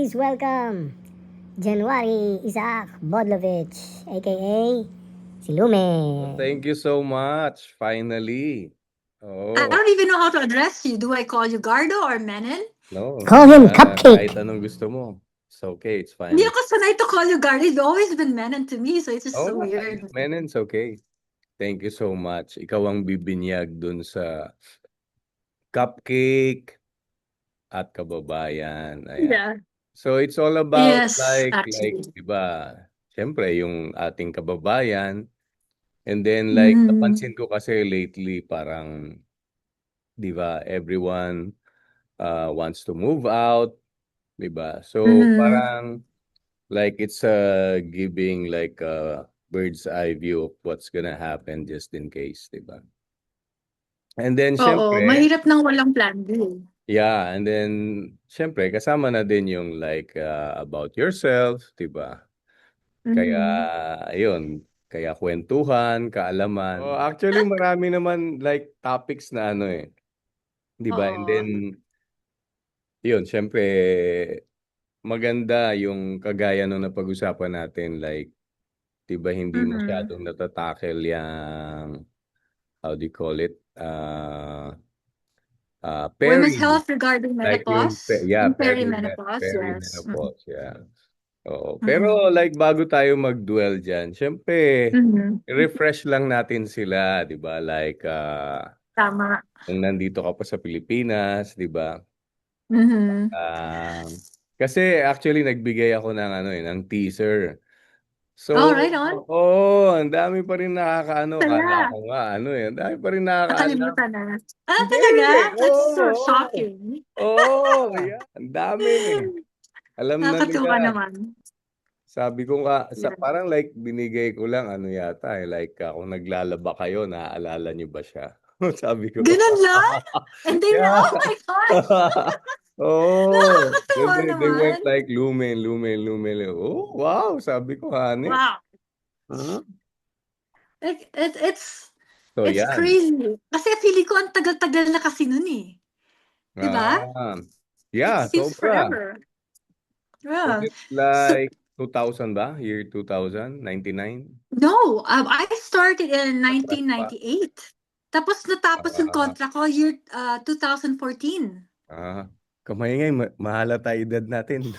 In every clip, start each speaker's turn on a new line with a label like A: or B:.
A: Please welcome January Isaac Bodlovich, aka si Lumen.
B: Thank you so much. Finally.
C: I
B: Oh,
C: don't even know how to address you. Do I call you Gardo or Menon?
B: no.
A: Call him
B: Kahit
A: Cupcake.
B: anong gusto mo. It's okay. It's
C: Hindi
B: fine.
C: ako sanay to call you Gardo. You've always been Menon to me, so it's just
B: Oh,
C: so weird.
B: men, it's okay. Thank you so much. Ikaw ang bibinyag dun sa cupcake at kababayan. Ayan.
C: Yeah.
B: So it's all about
C: Yes, actually.
B: di ba? Siyempre, yung ating kababayan. And then
C: Mm.
B: napansin ko kasi lately parang, di ba, everyone wants to move out, di ba? So
C: Mm-hmm.
B: parang it's giving a bird's eye view of what's gonna happen just in case, di ba? And then
C: Oo,
B: syempre,
C: mahirap nang walang plan B.
B: yeah, and then syempre kasama na din yung about yourself, di ba? Kaya
C: Mm-hmm.
B: ayun, kaya kwentuhan, kaalaman. Oh, actually marami naman topics na di ba? And
C: Oo.
B: then yun, syempre maganda yung kagaya nung napag-usapan natin, di ba hindi
C: Mm-hmm.
B: masyadong natatakel yung, how do you call it,
C: Women's
B: peri,
C: health regarding
B: yung,
C: menopause
B: yeah,
C: and perimenopause, yes.
B: perimenopause, yeah. Oo.
C: Mm-hmm.
B: Pero bago tayo mag-dwell dyan, syempre,
C: Mm-hmm.
B: refresh lang natin sila, di ba?
C: Tama.
B: Kung nandito ka pa sa Pilipinas, di ba?
C: Mm-hmm.
B: Kasi actually nagbigay ako ng ng teaser.
C: Oh,
B: So,
C: right on.
B: ang dami pa rin nakakaano. Kala
C: Tala.
B: ko nga, ang dami pa rin nakakaalam.
C: Nakalimutan na. Ah,
B: Hindi,
C: talaga? That's
B: oo,
C: so
B: oo.
C: shocking.
B: Oo, yeah, ang dami. Alam na
C: Nakakatuwa
B: nila.
C: naman.
B: Sabi ko nga,
C: Yeah.
B: parang binigay ko lang yata kung naglalaba kayo, naaalala niyo ba siya? Sabi ko.
C: Ganun lang? And they
B: Yeah.
C: oh my gosh!
B: Oh,
C: Nakakatuwa
B: they went
C: naman.
B: lumen, lumen, lumen. Oh, wow, sabi ko, honey.
C: Wow.
B: Huh?
C: It's
B: So,
C: it's
B: yan.
C: crazy. Kasi feeling ko ang tagal-tagal na kasi nun eh. Di ba? It
B: Yeah,
C: seems
B: sobra.
C: forever.
B: Was
C: Yeah.
B: it
C: So,
B: 2000 ba? Year 2000? 99?
C: no, I started in
B: Atras pa.
C: 1998. Tapos natapos yung
B: Ah,
C: contract ko year 2014.
B: Kamay mahalata edad natin.
C: Oo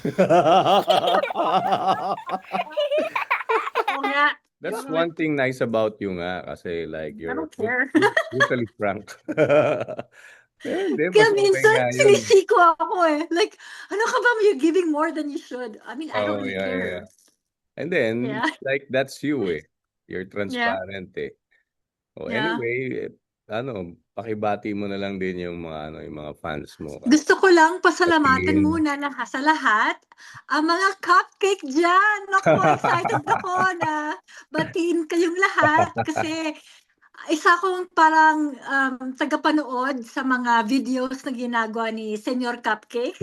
C: nga.
B: That's one thing nice about you nga kasi
C: I
B: you're
C: don't care.
B: brutally frank. Pero hindi,
C: Kaya
B: mas okay
C: minsan,
B: nga yun.
C: sinisiko ako eh. Like, ano ka ba? You're giving more than you should. I mean, I don't
B: Oh,
C: really
B: yeah, yeah.
C: care.
B: And then,
C: Yeah.
B: that's you eh. You're
C: Yeah.
B: transparent eh. Oh,
C: Yeah.
B: anyway, pakibati mo na lang din yung mga yung mga fans mo.
C: Gusto ko lang pasalamatan
B: Sabihin.
C: muna sa lahat ang mga cupcake dyan. Naku, excited ako na batiin kayong lahat kasi isa akong parang tagapanood sa mga videos na ginagawa ni Senyor Cupcake.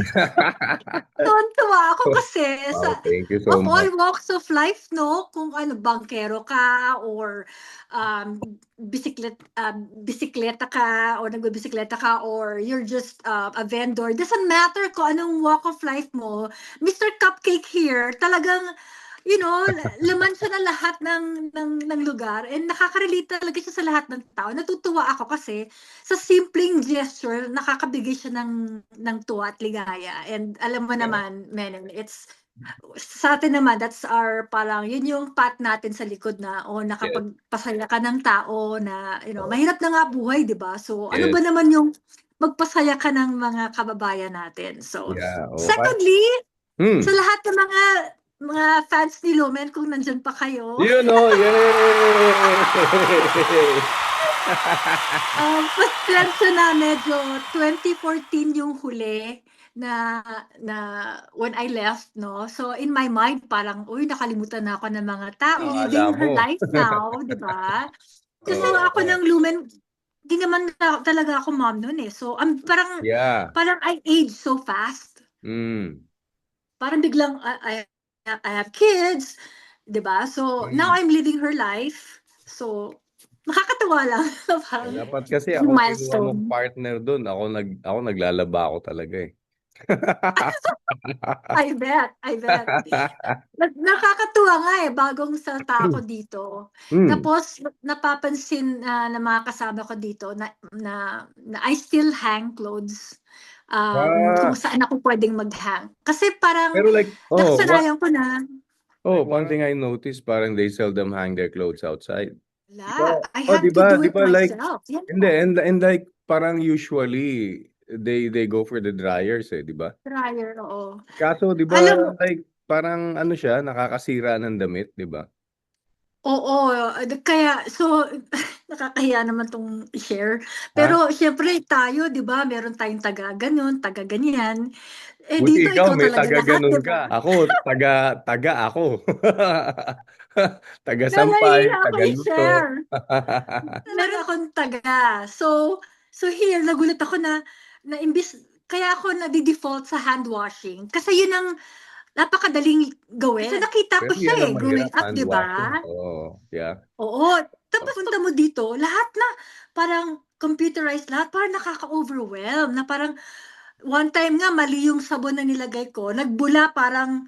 C: Tuwan-tuwa ako kasi
B: Wow, thank you
C: of
B: so
C: all
B: much.
C: walks of life, no? Kung bangkero ka or bisikleta ka or nagbibisikleta ka or you're just a vendor. Doesn't matter kung anong walk of life mo. Mr. Cupcake here, talagang laman siya ng lahat ng lugar and nakaka-relate talaga siya sa lahat ng tao. Natutuwa ako kasi sa simpleng gesture, nakakabigay siya ng tuwa at ligaya. And alam mo naman, Menon, sa atin naman, that's our parang, yun yung pat natin sa likod na, nakapagpasaya ka ng tao na, mahirap na nga buhay, di ba? So, ano
B: Yes.
C: ba naman yung magpasaya ka ng mga kababayan natin? So,
B: Yeah, okay.
C: secondly, sa lahat ng mga fans ni Lumen, kung nandyan pa kayo.
B: You know, yay!
C: Pasensya na, medyo 2014 yung huli na when I left, no? So, in my mind, parang, nakalimutan na ako ng mga tao, living her life now, di ba? Kasi ako ng Lumen, di naman talaga ako mom noon eh. So, parang I age so fast. Parang biglang, I have kids, di ba? So, now I'm living her life. So, nakakatawa lang. Parang,
B: Dapat kasi
C: yung
B: ako kinuha mong
C: milestone.
B: partner doon. Ako naglalaba ako talaga eh.
C: I bet, I bet. Nakakatuwa nga eh, bagong salta ako dito.
B: Hmm.
C: Tapos napapansin ng mga kasama ko dito na I still hang clothes kung
B: Ah,
C: saan ako pwedeng mag-hang. Kasi parang
B: pero like,
C: nakasanayan ko na,
B: one thing I noticed, parang they seldom hang their clothes outside.
C: wala, I
B: Oh,
C: have to do
B: di
C: it
B: ba like,
C: myself. Yeah,
B: hindi, and like, parang usually, they go for the dryers eh, di ba?
C: dryer, oo.
B: Kaso, di ba,
C: Alam mo,
B: like, parang ano siya, nakakasira ng damit, di ba?
C: oo, kaya so nakakahiya naman 'tong i-share.
B: Ha?
C: Pero siyempre tayo 'di ba, meron tayong taga gano'n, taga ganyan. Eh,
B: Buti
C: dito
B: ikaw,
C: ikaw
B: may
C: talaga
B: taga
C: lahat
B: ganun
C: 'di
B: ka.
C: ba?
B: Ako, taga ako. Taga
C: Na nahihiya
B: sampay,
C: ako
B: taga luto.
C: i-share. Meron akong taga. So here nagulat ako na imbis kaya ako nade-default sa hand washing kasi yun ang napakadaling gawin. Kasi nakita ko
B: Pero
C: siya
B: yan ang
C: eh, growing
B: mahirap,
C: up
B: hand
C: 'di
B: washing.
C: ba?
B: Oo, yeah.
C: Oo, tapos punta mo dito, lahat na parang computerized lahat, parang nakaka-overwhelm na parang one time nga mali yung sabon na nilagay ko, nagbula parang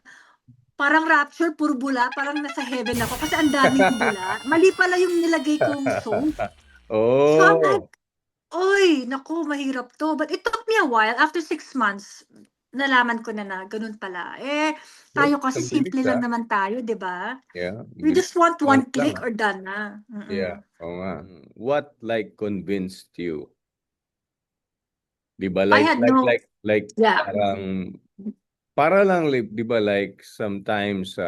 C: rapture, puro bula, parang nasa heaven ako kasi ang daming bula. Mali pala yung nilagay kong soap. So I'm like,
B: Oh,
C: oy, naku, mahirap to. But it took me a while. After 6 months, nalaman ko na ganun pala. Eh, tayo kasi
B: ang bilis
C: simple lang
B: ah.
C: naman tayo, di ba?
B: Yeah, ang
C: We
B: bilis.
C: just want one
B: Months lang
C: click
B: ah.
C: or done na.
B: Yeah, oo nga. What like convinced you? Di ba
C: I had no,
B: like
C: yeah.
B: para lang, di ba like sometimes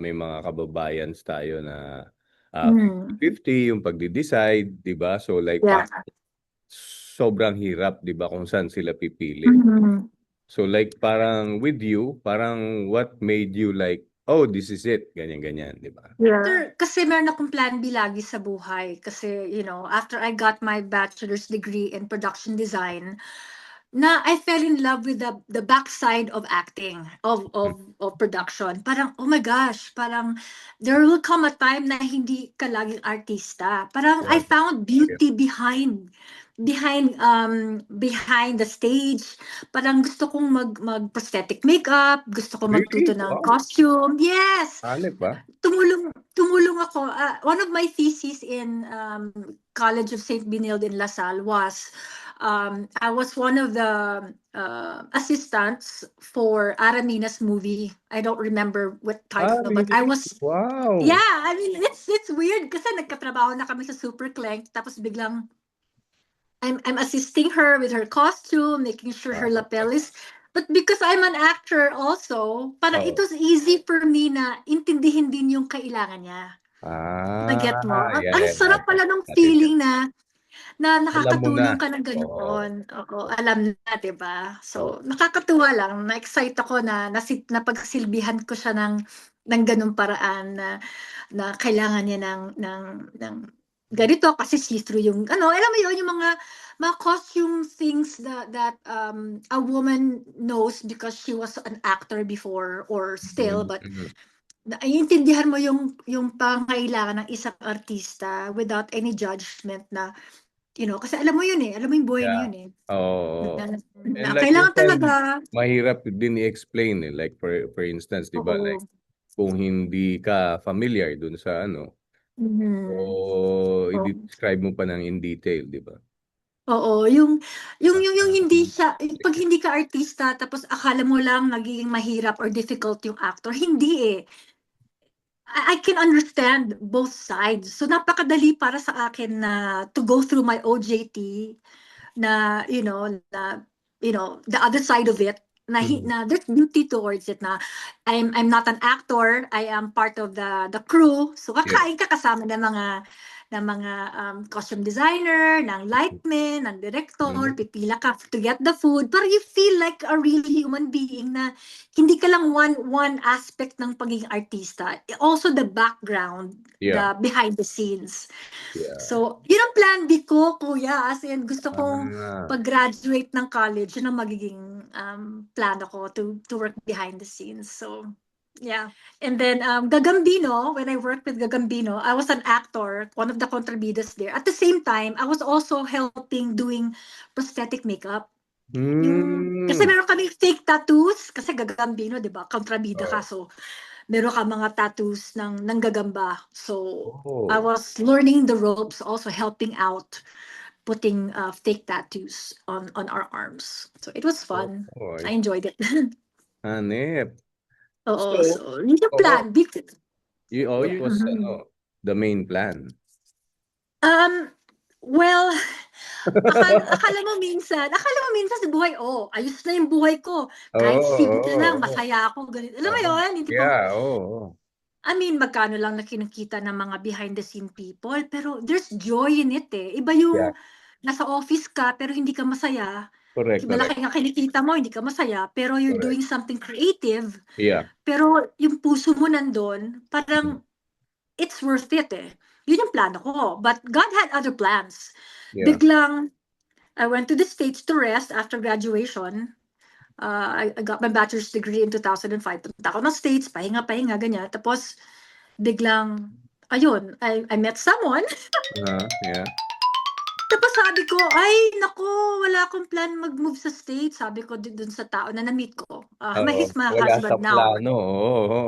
B: may mga kababayan tayo na
C: Mm,
B: 50 yung pagde-decide, di ba? So like
C: yeah.
B: sobrang hirap, di ba, kung saan sila pipili.
C: Mm,
B: So like parang with you, parang what made you like, oh, this is it, ganyan-ganyan, di ba?
C: yeah. Kasi meron akong plan B lagi sa buhay. Kasi, after I got my bachelor's degree in production design, I fell in love with the backside of acting, of production. Parang, oh my gosh, parang there will come a time na hindi ka laging artista. Parang I
B: Yeah.
C: found beauty behind the stage. Parang gusto kong mag prosthetic makeup, gusto ko magtuto
B: Really?
C: ng
B: Wow.
C: costume. Yes,
B: Hanep ba?
C: tumulong ako. One of my theses in College of St. Benilde in LaSalle was I was one of the assistants for Aramina's movie. I don't remember what title, but I
B: Really?
C: was,
B: Wow.
C: yeah, I mean, it's weird kasi nagkatrabaho na kami sa Super Clank, tapos biglang I'm assisting her with her costume, making sure her
B: Wow.
C: lapel is. But because I'm an actor also, parang it
B: Oh.
C: was easy for me na intindihin din yung kailangan niya. Na-get mo?
B: Yeah,
C: Ang
B: yeah,
C: sarap pala nung
B: got it.
C: feeling na
B: Alam mo na.
C: nakakatulong ka ng
B: Oo.
C: ganoon. Oo, alam na, 'di ba?
B: Oh.
C: So, nakakatuwa lang, na-excite ako napagsilbihan ko siya ng gano'ng paraan na kailangan niya ng ganito kasi see-through yung alam mo yun, yung mga costume things that a woman knows because she was an actor before or still, but
B: Mm.
C: naiintindihan mo yung pangangailangan ng isang artista without any judgment na, kasi alam mo yun eh, alam mo yung buhay na
B: Yeah.
C: yun eh.
B: Oo.
C: Na
B: And like
C: kailangan
B: minsan,
C: talaga,
B: mahirap din i-explain eh. Like for instance, di ba,
C: oo.
B: like kung hindi ka familiar dun sa ano,
C: Mhm.
B: o
C: Oo.
B: i-describe mo pa ng in detail, di ba?
C: Oo, yung hindi siya, 'pag hindi ka artista tapos akala mo lang nagiging mahirap or difficult yung actor, hindi eh. I can understand both sides. So napakadali para sa akin na to go through my OJT na the other side of it
B: Mhm.
C: na there's beauty towards it na I'm not an actor, I am part of the crew, so
B: Yeah.
C: kakain ka kasama ng mga costume designer, ng lightmen, ng director,
B: Mhm.
C: pipila ka to get the food para you feel like a real human being na hindi ka lang one aspect ng pagiging artista, also the background,
B: Yeah.
C: the behind the scenes.
B: Yeah.
C: So, yun ang plan B ko, kuya. As in, gusto kong
B: Ah.
C: pag-graduate ng college, yun ang magiging plano ko to work behind the scenes. So, yeah. And then, Gagambino, when I worked with Gagambino, I was an actor, one of the contrabidas there. At the same time, I was also helping doing prosthetic makeup. Kasi
B: Hmm.
C: meron kaming fake tattoos, kasi gagambino, di ba? Kontrabida ka,
B: Oo.
C: so meron ka mga tattoos ng gagamba. So, I
B: Oh.
C: was learning the ropes, also helping out, putting fake tattoos on our arms. So, it was
B: Oh,
C: fun.
B: oh,
C: I enjoyed it.
B: hanep.
C: Oo,
B: So,
C: so, yun yung
B: oo,
C: plan. Big,
B: it
C: yeah.
B: was the main plan.
C: Um, well, akala mo minsan sa buhay, oh, ayos na yung buhay ko. Kahit
B: Oo,
C: simple lang,
B: oo,
C: masaya ako. Ganito. Alam mo
B: oo.
C: yun? Hindi pong,
B: Yeah, oo.
C: I mean, magkano lang na kinikita ng mga behind the scene people, pero there's joy in it eh. Iba
B: Yeah,
C: yung nasa office ka, pero hindi ka masaya.
B: correct, correct,
C: Malaki nga kinikita mo, hindi ka masaya, pero you're
B: correct.
C: doing something creative,
B: Yeah.
C: pero yung puso mo nandun,
B: Mm.
C: parang it's worth it eh. Yun yung plano ko. But God had other plans.
B: Yeah.
C: Biglang, I went to the States to rest after graduation. I got my bachelor's degree in 2005. Punta ako ng States, pahinga, ganyan. Tapos, biglang, ayun, I met someone.
B: Yeah.
C: Tapos sabi ko, ay, naku, wala akong plan mag-move sa States. Sabi ko dun sa tao na na-meet ko.
B: Oo,
C: He's my
B: wala sa
C: husband now.
B: plano. Oo.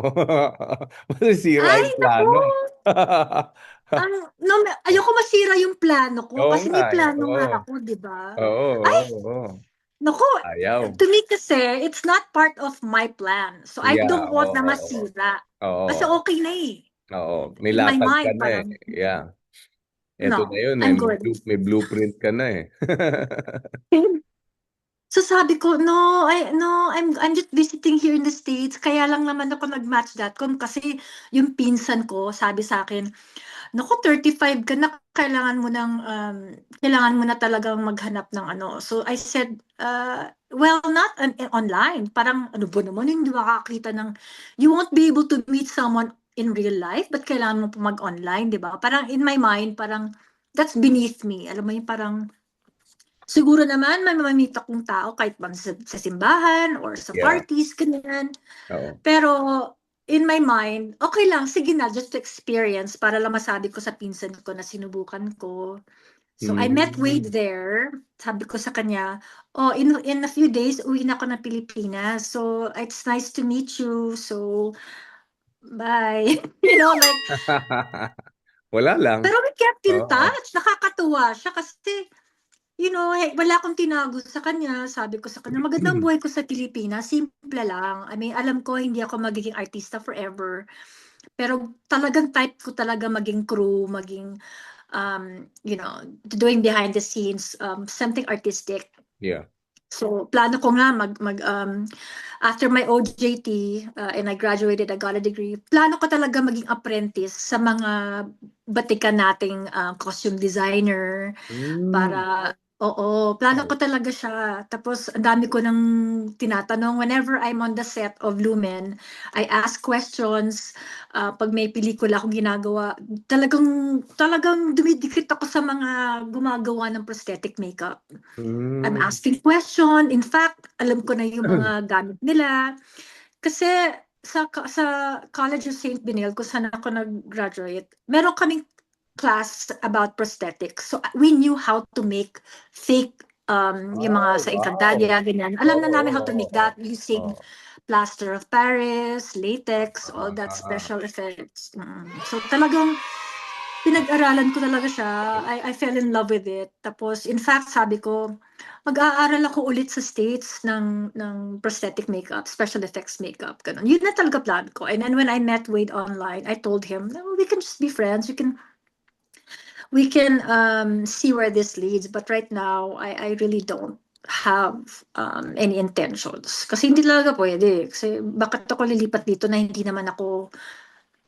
B: Masisira
C: Ay,
B: yung
C: naku,
B: plano.
C: no, ayoko masira yung plano ko
B: Oo
C: kasi
B: nga
C: may
B: eh.
C: plano
B: Oo.
C: nga ako, di ba?
B: Oo,
C: Ay,
B: oo, oo.
C: naku,
B: Ayaw.
C: to me kasi, it's not part of my plan. So I
B: Yeah,
C: don't want
B: oo,
C: na
B: oo.
C: masira. Kasi
B: Oo.
C: okay na eh.
B: Oo.
C: In my
B: Nilatag ka
C: mind,
B: na eh.
C: parang,
B: Yeah. Eto na
C: no,
B: yun eh.
C: I'm good.
B: May blueprint ka na eh.
C: So sabi ko, no, I'm just visiting here in the States. Kaya lang naman ako nag-match.com kasi yung pinsan ko sabi sa akin, naku, 35 ka na, kailangan mo na talagang maghanap ng ano. So I said, well, not online. Parang, ano ba naman, hindi makakita ng, you won't be able to meet someone in real life, but kailangan mo pa mag-online, di ba? Parang in my mind, parang, that's beneath me. Alam mo yung parang, siguro naman may mamamit akong tao kahit ba sa simbahan or sa
B: Yeah.
C: parties, ganyan.
B: Oo.
C: Pero in my mind, okay lang, sige na, just to experience para lang masabi ko sa pinsan ko na sinubukan ko. So I met Wade there. Sabi ko sa kanya, oh, in a few days, uwi na ako ng Pilipinas. So it's nice to meet you. So bye. Like,
B: Wala lang.
C: pero we kept in
B: Oo.
C: touch. Nakakatuwa siya kasi hey, wala akong tinago sa kanya. Sabi ko sa kanya, magandang buhay ko sa Pilipinas, simple lang. I mean, alam ko hindi ako magiging artista forever. Pero talagang type ko talaga maging crew, maging, doing behind the scenes, something artistic.
B: Yeah.
C: So, plano ko nga after my OJT, and I graduated, I got a degree, plano ko talaga maging apprentice sa mga batikan nating costume designer, para, oo, plano ko talaga siya. Tapos, ang dami ko nang tinatanong whenever I'm on the set of Lumen. I ask questions. Pag may pelikula akong ginagawa, talagang dumidikit ako sa mga gumagawa ng prosthetic makeup. I'm asking question. In fact, alam ko na yung mga gamit nila. Kasi sa College of St. Benil, kung saan ako nag-graduate, meron kaming class about prosthetics. So we knew how to make fake, yung mga sa
B: Wow.
C: Encantadia, ganyan. Alam na namin how to make that using plaster of Paris, latex, all that special effects. So talagang pinag-aralan ko talaga siya. I fell in love with it. Tapos, in fact, sabi ko, mag-aaral ako ulit sa States ng prosthetic makeup, special effects makeup, ganun. Yun na talaga plan ko. And then when I met Wade online, I told him, no, we can just be friends. We can see where this leads. But right now, I really don't have any intentions. Kasi hindi talaga pwede. Kasi bakit ako lilipat dito na hindi naman ako,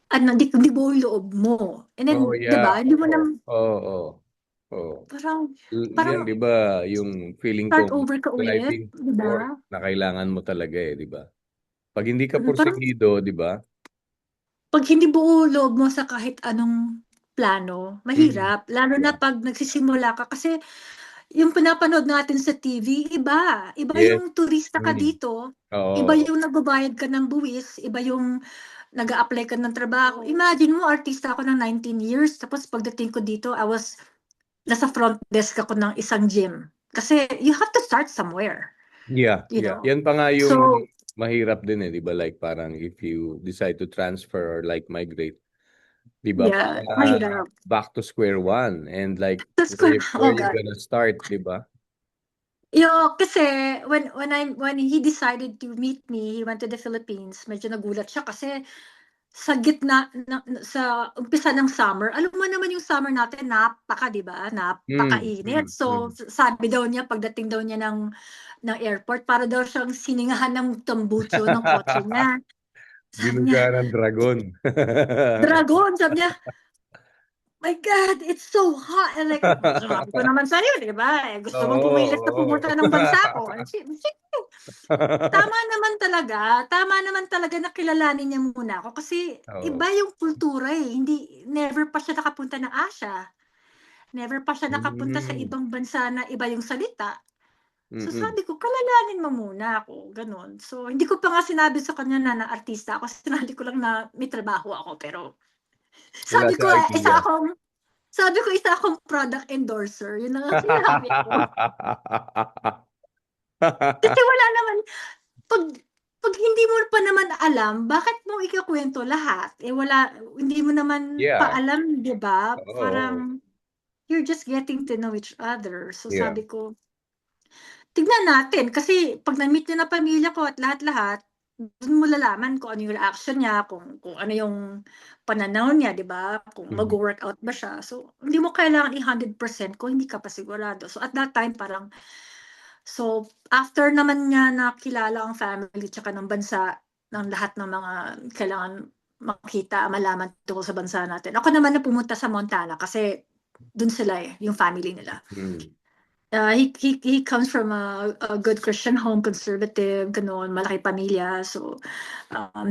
C: hindi buo yung loob mo. And then,
B: Oh,
C: di ba,
B: yeah.
C: hindi mo naman,
B: Oo. Oo.
C: parang,
B: Yan, di ba, yung feeling
C: start
B: ko,
C: over ka
B: I
C: ulit,
B: think,
C: di
B: or
C: ba?
B: na kailangan mo talaga eh, di ba? Pag hindi ka
C: Parang,
B: porsigido, di ba?
C: pag hindi buo loob mo sa kahit anong plano,
B: Mm.
C: mahirap. Lalo na
B: Yeah.
C: pag nagsisimula ka. Kasi, yung pinapanood natin sa TV, iba. Iba
B: Yes.
C: yung turista ka
B: Mm.
C: dito. Iba
B: Oo.
C: yung nagbabayad ka ng buwis. Iba yung nag-a-apply ka ng trabaho. Imagine mo, artista ako ng 19 years. Tapos pagdating ko dito, nasa front desk ako ng isang gym. Kasi you have to start somewhere,
B: Yeah,
C: you
B: yeah.
C: know.
B: Yan pa nga yung
C: So,
B: mahirap din di ba? Like parang if you decide to transfer or like migrate, di ba?
C: yeah,
B: Para
C: mahirap.
B: back to square one and like
C: Tapos ko,
B: where
C: oh
B: you
C: God.
B: gonna start, di ba?
C: Kasi when he decided to meet me, he went to the Philippines. Medyo nagulat siya kasi sa gitna sa umpisa ng summer, alam mo naman yung summer natin napaka, 'di ba?
B: Mm,
C: Napakainit.
B: mm,
C: So
B: mm.
C: sabi daw niya pagdating daw niya ng airport para daw siyang siningahan ng tambutso ng kotse niya. Sabi niya,
B: Binuga ng dragon.
C: "Dragon," sabi niya, "My God, it's so hot." And like, sabi ko naman sa'yo, 'di ba? Gusto mong
B: Oo,
C: pumilit na
B: oo.
C: pumunta ng bansa ko. Sige. Tama naman talaga na kilalanin niya muna ako kasi iba
B: Oo.
C: yung kultura, never pa siya nakapunta ng Asia, never pa siya nakapunta sa
B: Mm,
C: ibang bansa na iba yung salita. So
B: mm.
C: sabi ko, kilalanin mo muna ako, gano'n. So hindi ko pa nga sinabi sa kanya na artista ako, sinabi ko lang na may trabaho ako, pero
B: Wala
C: sabi ko,
B: siyang
C: isa
B: idea.
C: akong sabi ko isa akong product endorser, yun lang ang sinabi ko. Kasi wala naman 'pag 'pag hindi mo pa naman alam, bakit mo ikukuwento lahat? Hindi mo naman pa
B: Yeah.
C: alam, 'di ba?
B: Oo.
C: Parang you're just getting to know each other. So
B: Yeah.
C: sabi ko, tignan natin kasi 'pag na-meet niya na pamilya ko at lahat-lahat, dun mo lalaman kung ano yung reaction niya, kung ano yung pananaw niya, 'di ba? Kung
B: Mhm.
C: magwo-workout ba siya. So hindi mo kailangan 100% kung hindi ka pa sigurado. So at that time parang after naman niya nakilala ang family tsaka ng bansa, ng lahat ng mga kailangan makita, malaman tungkol sa bansa natin. Ako naman na pumunta sa Montana kasi dun sila yung family nila.
B: Mm.
C: He comes from a good Christian home, conservative, gano'n, malaki pamilya. So,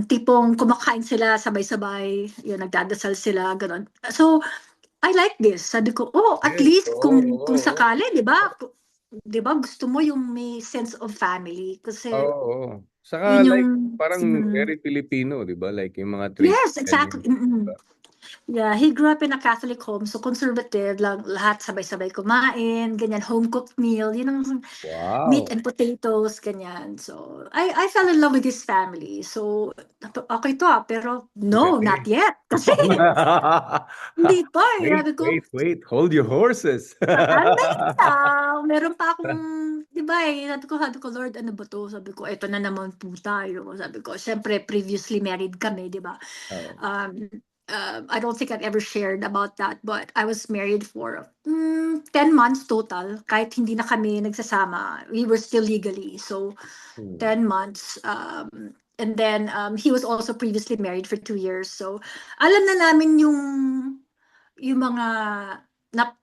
C: tipong kumakain sila sabay-sabay, yun, nagdadasal sila, gano'n. So, I like this. Sabi ko, oh, at
B: Yes.
C: least
B: Oo,
C: kung
B: oo,
C: sakali, 'di ba gusto mo yung may sense of family kasi
B: oo. Saka
C: yun yung
B: like parang
C: mm.
B: very Filipino, 'di ba? Like yung mga traits
C: Yes,
B: ganyan,
C: exactly.
B: 'di
C: Mm.
B: ba?
C: Yeah, he grew up in a Catholic home, so conservative lang, lahat sabay-sabay kumain, ganyan, home cooked meal, yun ang meat
B: Wow.
C: and potatoes, ganyan. So, I fell in love with his family. So, okay to pero no, not
B: Galing.
C: yet. Kasi hindi pa eh.
B: Wait,
C: Sabi ko,
B: wait, wait. Hold your horses.
C: sandali lang. Meron pa akong, di ba sabi ko, Lord, ano ba to? Sabi ko, eto na naman po tayo. Sabi ko, syempre, previously married kami, di ba?
B: Oh.
C: Um, I don't think I've ever shared about that, but I was married for 10 months total. Kahit hindi na kami nagsasama, we were still legally. So,
B: Hmm.
C: 10 months. And then he was also previously married for 2 years. So, alam na namin yung mga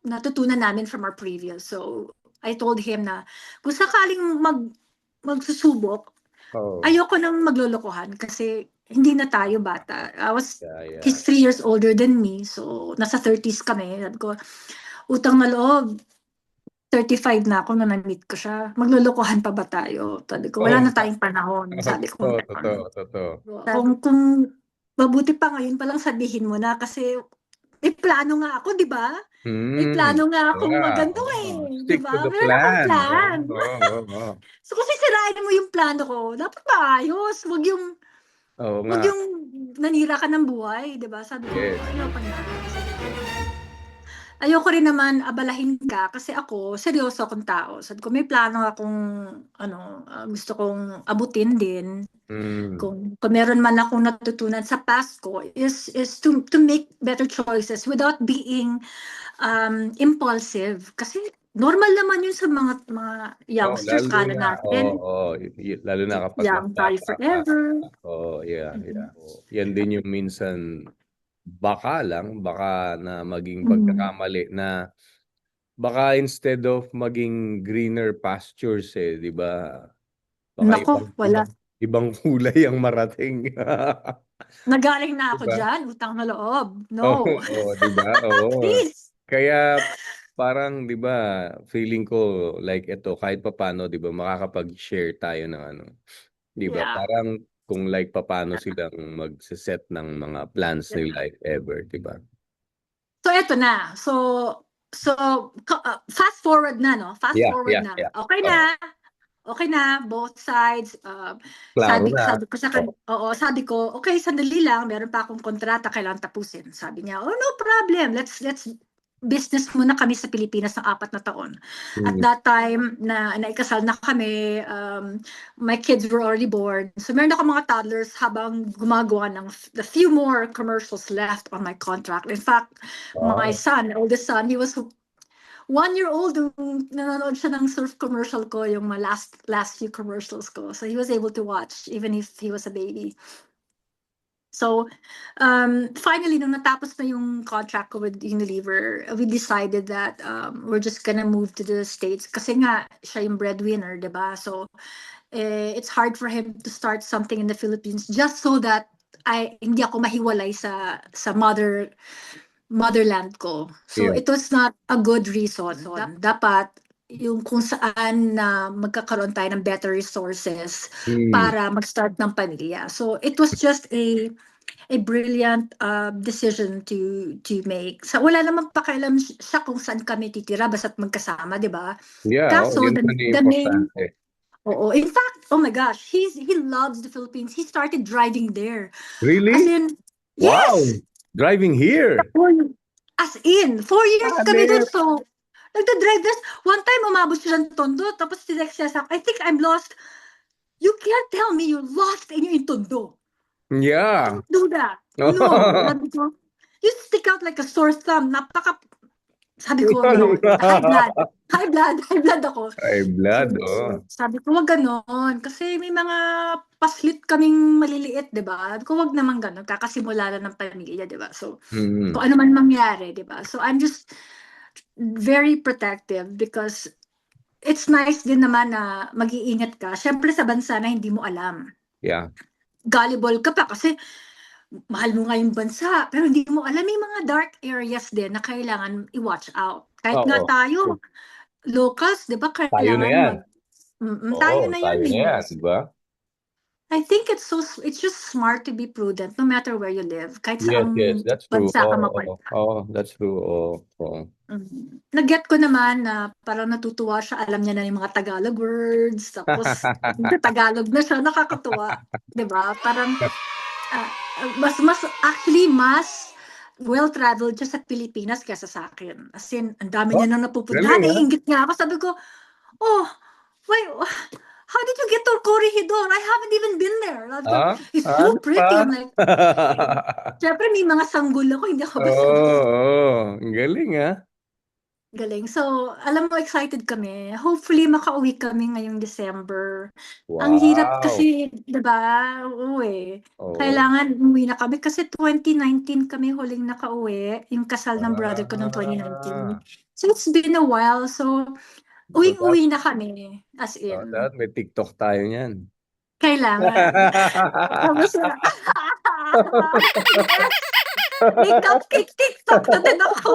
C: natutunan namin from our previous. So, I told him na kung sakaling magsusubok,
B: Oh.
C: ayoko nang maglolokohan kasi hindi na tayo bata.
B: Yeah, yeah.
C: He's 3 years older than me. So, nasa 30s kami. Sabi ko, utang na loob, 35 na ako nung na-meet ko siya. Maglolokohan pa ba tayo? Sabi ko, wala
B: Oo
C: na
B: nga.
C: tayong panahon. Sabi ko,
B: Totoo,
C: gano'n.
B: totoo, totoo.
C: Kung mabuti pa ngayon palang sabihin mo na kasi may plano nga ako, di ba? May
B: Hmm.
C: plano nga akong
B: Yeah.
C: magano
B: Oh.
C: di
B: Stick to
C: ba?
B: the
C: Meron akong
B: plan.
C: plan.
B: Oo, oo, oo.
C: So kung sisirain mo yung plano ko, dapat maayos.
B: Oo nga.
C: Wag yung nanira ka ng buhay, di ba? Sabi ko,
B: Yes.
C: ayoko na. Ayoko rin naman abalahin ka kasi ako, seryoso akong tao. Sabi ko, may plano akong, gusto kong abutin din.
B: Hmm.
C: Kung meron man akong natutunan sa past ko is to make better choices without being impulsive. Kasi normal naman yun sa mga
B: Oh,
C: youngsters,
B: lalo
C: kala
B: na, oo,
C: natin,
B: lalo na kapag mas
C: young tayo
B: bata ka.
C: forever.
B: Oh, yeah,
C: Mhm.
B: yeah. Yan din yung minsan, baka na maging
C: Mm.
B: pagkakamali na baka instead of maging greener pastures di ba? Baka
C: Nako, wala.
B: ibang kulay ang marating.
C: Nagaling na
B: Di
C: ako
B: ba?
C: diyan, utang na loob.
B: Oo,
C: No.
B: oo, di ba? Oo.
C: Please.
B: Kaya parang 'di ba, feeling ko like ito kahit papaano 'di ba makakapag-share tayo ng 'di ba?
C: Yeah.
B: Parang kung like papaano silang magse-set ng mga plans
C: Yeah.
B: nila if ever, 'di ba?
C: So eto na. So fast forward na, no? Fast
B: Yeah,
C: forward
B: yeah,
C: na.
B: yeah.
C: Okay
B: Oo.
C: na. Okay na, both sides.
B: Klaro
C: Sabi,
B: na.
C: sabi ko sa sabi ko, okay, sandali lang, meron pa akong kontrata, kailangan tapusin. Sabi niya, oh, no problem. Let's business muna kami sa Pilipinas ng 4 na taon. At
B: Mm.
C: that time, na naikasal na kami, my kids were already born. So meron ako mga toddlers habang gumagawa ng the few more commercials left on my contract. In fact, my
B: Wow.
C: son, oldest son, he was 1 year old nung nanonood siya ng surf commercial ko, yung mga last few commercials ko. So he was able to watch even if he was a baby. So finally, nung natapos na yung contract ko with Unilever, we decided that we're just gonna move to the States kasi nga siya yung breadwinner, diba? So it's hard for him to start something in the Philippines just so that hindi ako mahiwalay sa motherland ko. So
B: Yeah.
C: it was not a good reason. Dapat yung kung saan na magkakaroon tayo ng better resources
B: Mm.
C: para mag-start ng pamilya. So it was just a brilliant decision to make. So wala namang pakialam siya kung saan kami titira basta't magkasama, 'di ba?
B: Yeah,
C: Kaso
B: yun pa din
C: the main
B: importante.
C: Oo. In fact, oh my gosh, he loves the Philippines. He started driving there.
B: Really?
C: As in,
B: Wow!
C: yes!
B: Driving here?
C: As in, 4 years kami dun.
B: Grabe.
C: So, nagda-drive this. One time, umabot siya ng Tondo. Tapos tinext siya sa I think I'm lost. You can't tell me you're lost and you're in Tondo.
B: Yeah.
C: Don't do that. No. Sabi ko, you stick out like a sore thumb. Sabi ko, no. High blood. High blood ako.
B: High blood,
C: So,
B: oh.
C: sabi ko, wag ganon. Kasi may mga paslit kaming maliliit, di ba? Sabi ko, wag naman ganon. Kakasimula na ng pamilya, di ba? So,
B: Mm.
C: kung ano man mangyari, di ba? So, I'm just very protective because it's nice din naman na mag-iingat ka. Siyempre sa bansa na hindi mo alam.
B: Yeah.
C: Gullible ka pa kasi mahal mo nga yung bansa, pero hindi mo alam, may mga dark areas din na kailangan i-watch out. Kahit nga
B: Oo.
C: tayo, locals, di ba,
B: Tayo na
C: kailangan
B: yan.
C: tayo
B: Oo,
C: na
B: tayo
C: yun
B: na
C: eh.
B: yan, di ba?
C: I think it's just smart to be prudent no matter where you live. Kahit
B: Yes,
C: saang
B: that's true.
C: bansa ka
B: Oo,
C: mapunta.
B: that's true. Oo.
C: Nag-get ko naman na parang natutuwa siya. Alam niya na yung mga Tagalog words. Tapos, Tagalog na siya. Nakakatuwa. Diba? Parang, mas well-traveled siya sa Pilipinas kaysa sa akin. As in, ang dami niya nang napupuntahan.
B: galing, ah.
C: Naiingit niya ako. Sabi ko, oh, wait, how did you get to Corregidor? I haven't even been there. Sabi ko, it's so pretty. I'm like, syempre may mga sanggol ako. Hindi ako basta
B: Ang galing, ah.
C: galing. So, alam mo, excited kami. Hopefully, makauwi kami ngayong December. Ang hirap
B: Wow.
C: kasi, diba? Oo eh.
B: Oo.
C: Kailangan umuwi na kami kasi 2019 kami huling nakauwi. Yung kasal ng brother ko ng 2019. So, it's been a while. So, uwing-uwi na kami. As in.
B: Dapat may TikTok tayo niyan.
C: Kailangan. Tapos, yes! May cupcake TikTok na din ako.